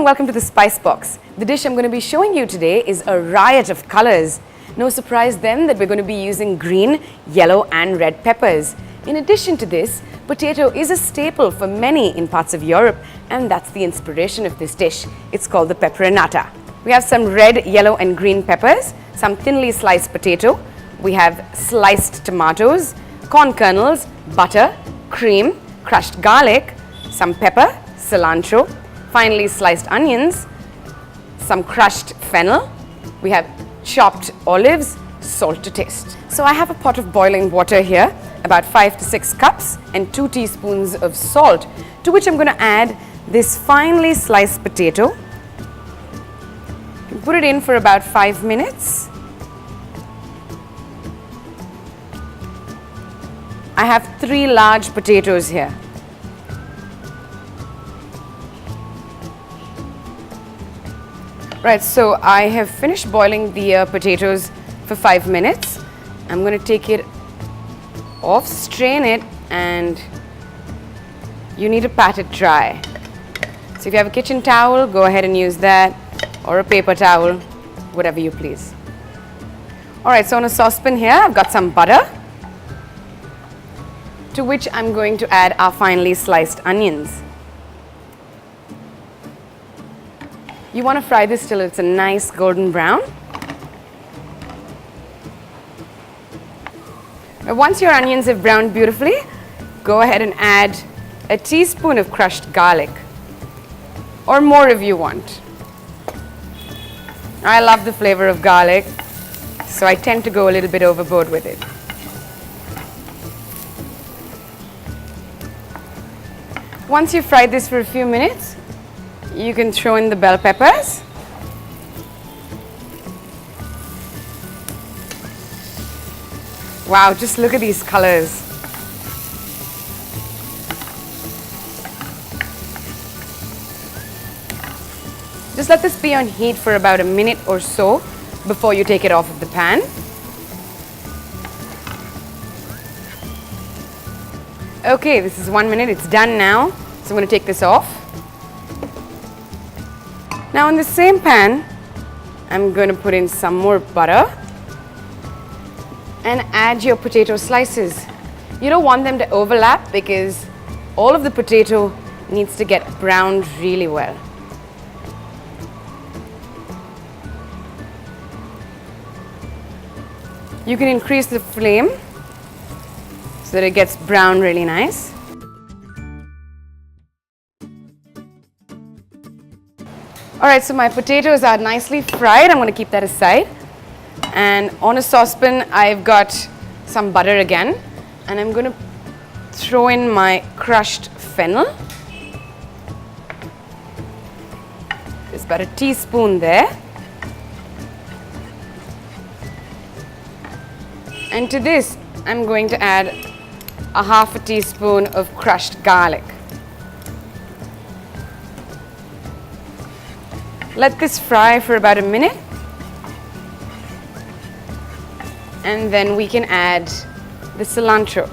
welcome to the Spice Box. The dish I'm going to be showing you today is a riot of colors. No surprise then that we're going to be using green, yellow and red peppers. In addition to this, potato is a staple for many in parts of Europe, and that's the inspiration of this dish. It's called the Pepperonata. We have some red, yellow and green peppers, some thinly sliced potato, we have sliced tomatoes, corn kernels, butter, cream, crushed garlic, some pepper, cilantro, finely sliced onions, some crushed fennel, we have chopped olives, salt to taste. So I have a pot of boiling water here, about 5 to 6 cups and 2 teaspoons of salt, to which I'm going to add this finely sliced potato. Put it in for about 5 minutes. I have 3 large potatoes here. Right, so I have finished boiling the potatoes for 5 minutes. I'm going to take it off, strain it, and you need to pat it dry. So if you have a kitchen towel, go ahead and use that, or a paper towel, whatever you please. Alright, so on a saucepan here, I've got some butter, to which I'm going to add our finely sliced onions. You want to fry this till it's a nice golden brown. Now, once your onions have browned beautifully, go ahead and add a teaspoon of crushed garlic, or more if you want. I love the flavor of garlic, so I tend to go a little bit overboard with it. Once you've fried this for a few minutes, you can throw in the bell peppers. Wow, just look at these colors. Just let this be on heat for about a minute or so before you take it off of the pan. Okay, this is 1 minute, it's done now. So I'm going to take this off. Now in the same pan, I'm going to put in some more butter and add your potato slices. You don't want them to overlap because all of the potato needs to get browned really well. You can increase the flame so that it gets brown really nice. Alright, so my potatoes are nicely fried. I'm going to keep that aside. And on a saucepan, I've got some butter again. And I'm going to throw in my crushed fennel. There's about a teaspoon there. And to this, I'm going to add a half a teaspoon of crushed garlic. Let this fry for about a minute, and then we can add the cilantro.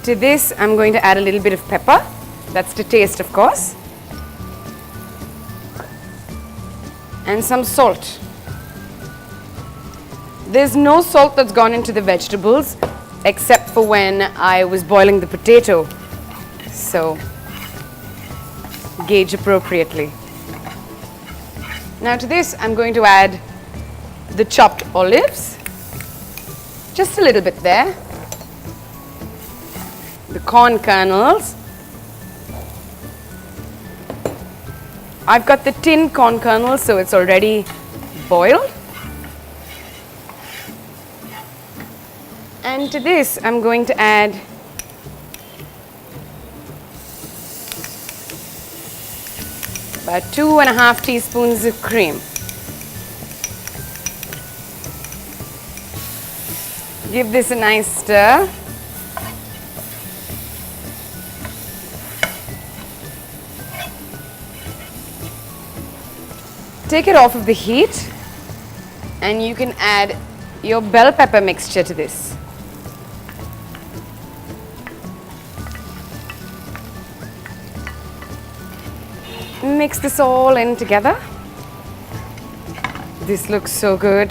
To this, I'm going to add a little bit of pepper. That's to taste, of course. And some salt. There's no salt that's gone into the vegetables except for when I was boiling the potato, so gauge appropriately. Now to this I'm going to add the chopped olives, just a little bit there, the corn kernels. I've got the tin corn kernels, so it's already boiled. And to this, I'm going to add about 2.5 teaspoons of cream. Give this a nice stir. Take it off of the heat, and you can add your bell pepper mixture to this. mix this all in together. This looks so good.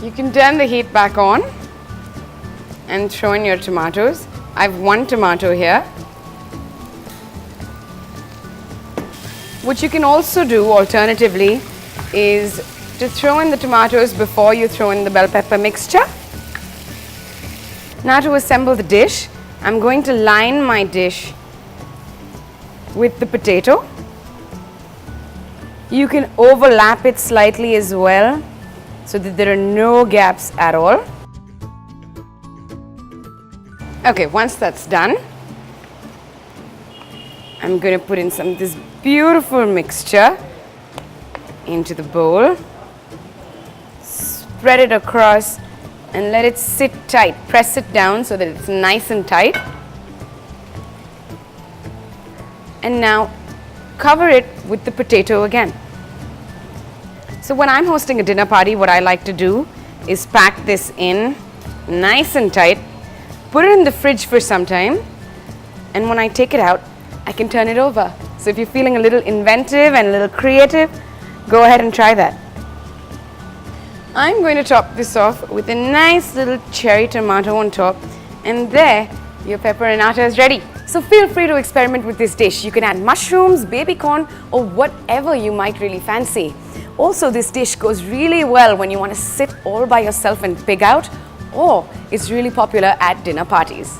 You can turn the heat back on and throw in your tomatoes. I have 1 tomato here. What you can also do alternatively is to throw in the tomatoes before you throw in the bell pepper mixture. Now to assemble the dish, I'm going to line my dish with the potato. You can overlap it slightly as well so that there are no gaps at all. Okay, once that's done, I'm going to put in some of this beautiful mixture into the bowl. Spread it across and let it sit tight. Press it down so that it's nice and tight. And now cover it with the potato again. So when I'm hosting a dinner party, what I like to do is pack this in nice and tight, put it in the fridge for some time, and when I take it out, I can turn it over. So if you're feeling a little inventive and a little creative, go ahead and try that. I'm going to top this off with a nice little cherry tomato on top, and there your pepperonata is ready. So feel free to experiment with this dish. You can add mushrooms, baby corn, or whatever you might really fancy. Also, this dish goes really well when you want to sit all by yourself and pig out, or it's really popular at dinner parties.